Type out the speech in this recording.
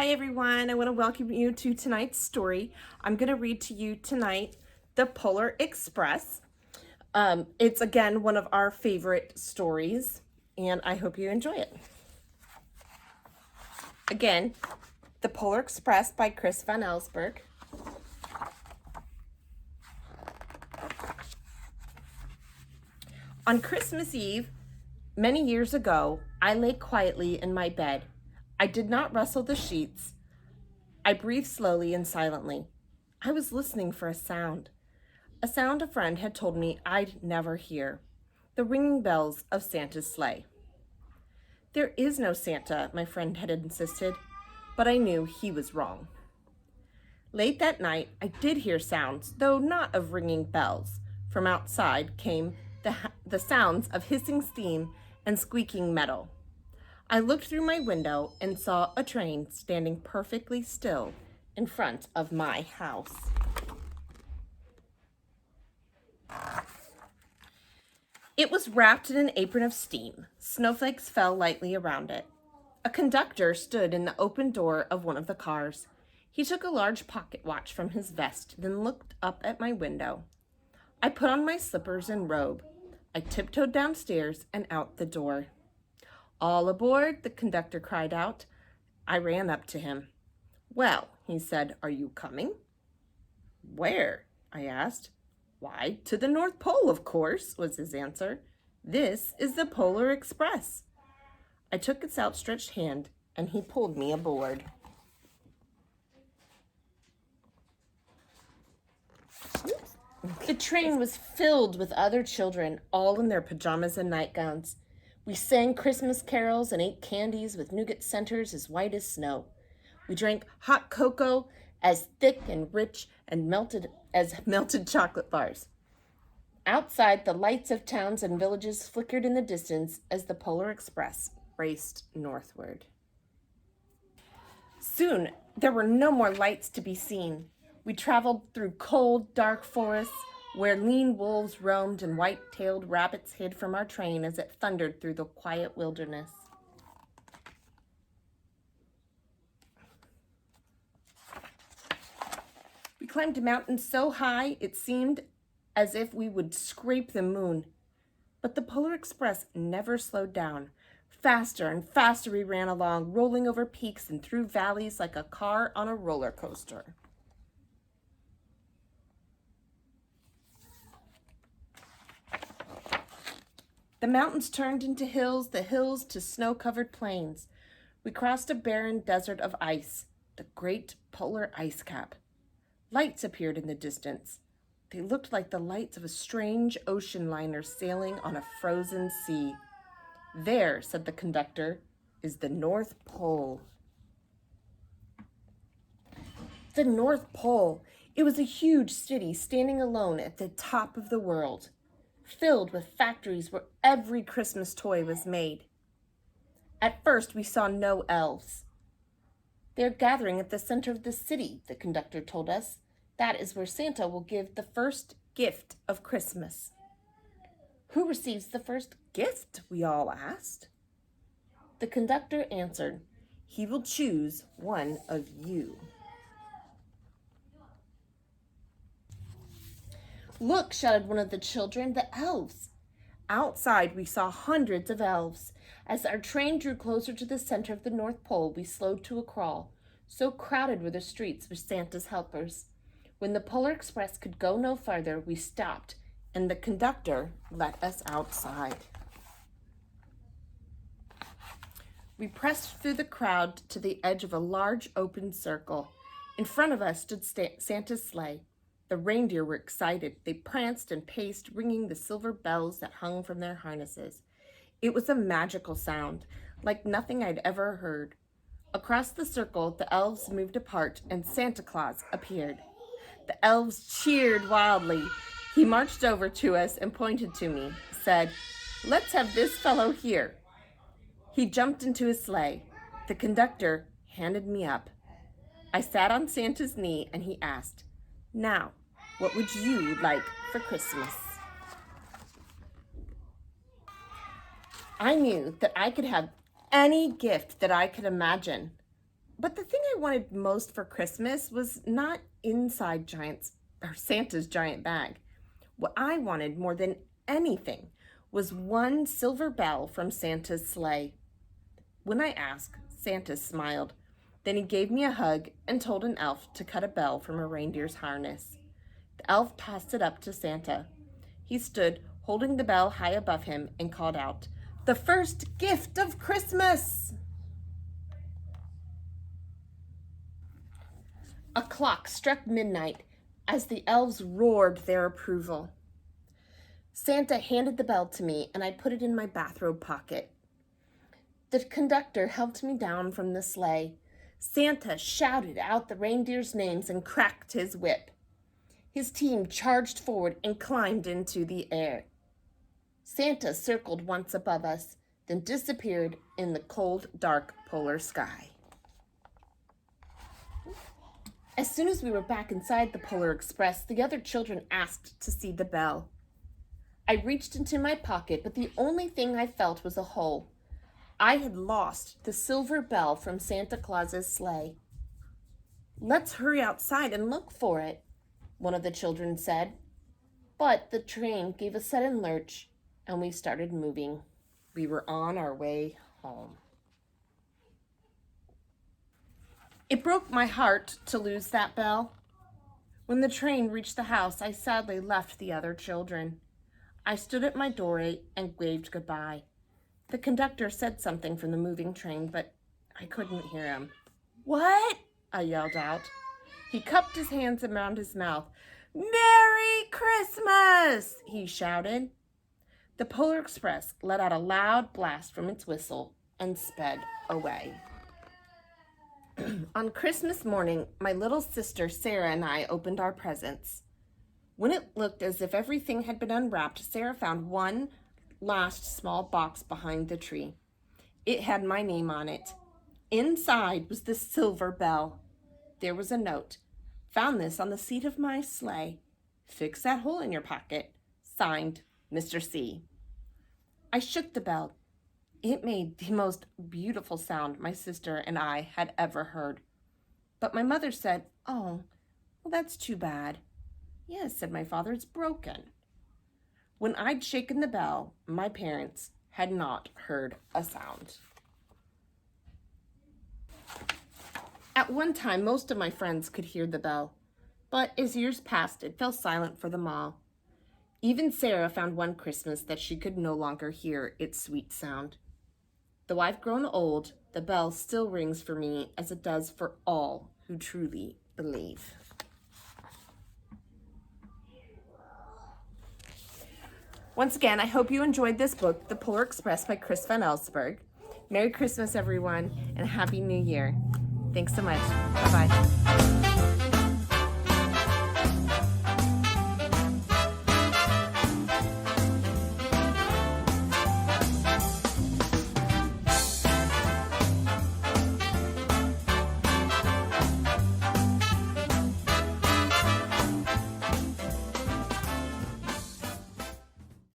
Hi everyone, I want to welcome you to tonight's story. I'm going to read to you tonight The Polar Express. It's again one of our favorite stories and I hope you enjoy it. Again, The Polar Express by Chris Van Allsburg. On Christmas Eve, many years ago, I lay quietly in my bed. I did not rustle the sheets. I breathed slowly and silently. I was listening for a sound a friend had told me I'd never hear, the ringing bells of Santa's sleigh. There is no Santa, my friend had insisted, but I knew he was wrong. Late that night, I did hear sounds, though not of ringing bells. From outside came the sounds of hissing steam and squeaking metal. I looked through my window and saw a train standing perfectly still in front of my house. It was wrapped in an apron of steam. Snowflakes fell lightly around it. A conductor stood in the open door of one of the cars. He took a large pocket watch from his vest, then looked up at my window. I put on my slippers and robe. I tiptoed downstairs and out the door. "All aboard," the conductor cried out. I ran up to him. "Well," he said, "are you coming?" "Where?" I asked. "Why, to the North Pole, of course," was his answer. "This is the Polar Express." I took its outstretched hand, and he pulled me aboard. The train was filled with other children, all in their pajamas and nightgowns. We sang Christmas carols and ate candies with nougat centers as white as snow. We drank hot cocoa as thick and rich and melted chocolate bars. Outside, the lights of towns and villages flickered in the distance as the Polar Express raced northward. Soon, there were no more lights to be seen. We traveled through cold, dark forests where lean wolves roamed and white-tailed rabbits hid from our train as it thundered through the quiet wilderness. We climbed mountains so high it seemed as if we would scrape the moon. But the Polar Express never slowed down. Faster and faster we ran along, rolling over peaks and through valleys like a car on a roller coaster. The mountains turned into hills, the hills to snow-covered plains. We crossed a barren desert of ice, the great polar ice cap. Lights appeared in the distance. They looked like the lights of a strange ocean liner sailing on a frozen sea. "There," said the conductor, "is the North Pole." The North Pole. It was a huge city standing alone at the top of the world, filled with factories where every Christmas toy was made. At first, we saw no elves. "They're gathering at the center of the city," the conductor told us. "That is where Santa will give the first gift of Christmas." "Who receives the first gift?" we all asked. The conductor answered, "He will choose one of you." "Look," shouted one of the children, "the elves." Outside, we saw hundreds of elves. As our train drew closer to the center of the North Pole, we slowed to a crawl. So crowded were the streets with Santa's helpers. When the Polar Express could go no farther, we stopped, and the conductor let us outside. We pressed through the crowd to the edge of a large open circle. In front of us stood Santa's sleigh. The reindeer were excited. They pranced and paced, ringing the silver bells that hung from their harnesses. It was a magical sound, like nothing I'd ever heard. Across the circle, the elves moved apart, and Santa Claus appeared. The elves cheered wildly. He marched over to us and pointed to me, said, "Let's have this fellow here." He jumped into his sleigh. The conductor handed me up. I sat on Santa's knee, and he asked, "Now, what would you like for Christmas?" I knew that I could have any gift that I could imagine. But the thing I wanted most for Christmas was not inside Santa's giant bag. What I wanted more than anything was one silver bell from Santa's sleigh. When I asked, Santa smiled. Then he gave me a hug and told an elf to cut a bell from a reindeer's harness. The elf tossed it up to Santa. He stood, holding the bell high above him, and called out, "The first gift of Christmas!" A clock struck midnight as the elves roared their approval. Santa handed the bell to me, and I put it in my bathrobe pocket. The conductor helped me down from the sleigh. Santa shouted out the reindeers' names and cracked his whip. His team charged forward and climbed into the air. Santa circled once above us, then disappeared in the cold, dark polar sky. As soon as we were back inside the Polar Express, the other children asked to see the bell. I reached into my pocket, but the only thing I felt was a hole. I had lost the silver bell from Santa Claus's sleigh. "Let's hurry outside and look for it," one of the children said. But the train gave a sudden lurch, and we started moving. We were on our way home. It broke my heart to lose that bell. When the train reached the house, I sadly left the other children. I stood at my doorway and waved goodbye. The conductor said something from the moving train, but I couldn't hear him. "What?" I yelled out. He cupped his hands around his mouth. "Merry Christmas!" he shouted. The Polar Express let out a loud blast from its whistle and sped away. On Christmas morning, my little sister Sarah and I opened our presents. When it looked as if everything had been unwrapped, Sarah found one last small box behind the tree. It had my name on it. Inside was the silver bell. There was a note. "Found this on the seat of my sleigh. Fix that hole in your pocket. Signed, Mr. C." I shook the bell. It made the most beautiful sound my sister and I had ever heard. But my mother said, "Oh, well, that's too bad." "Yes," said my father, "it's broken." When I'd shaken the bell, my parents had not heard a sound. At one time, most of my friends could hear the bell, but as years passed, it fell silent for them all. Even Sarah found one Christmas that she could no longer hear its sweet sound. Though I've grown old, the bell still rings for me as it does for all who truly believe. Once again, I hope you enjoyed this book, The Polar Express by Chris Van Ellsberg. Merry Christmas, everyone, and Happy New Year. Thanks so much. Bye-bye.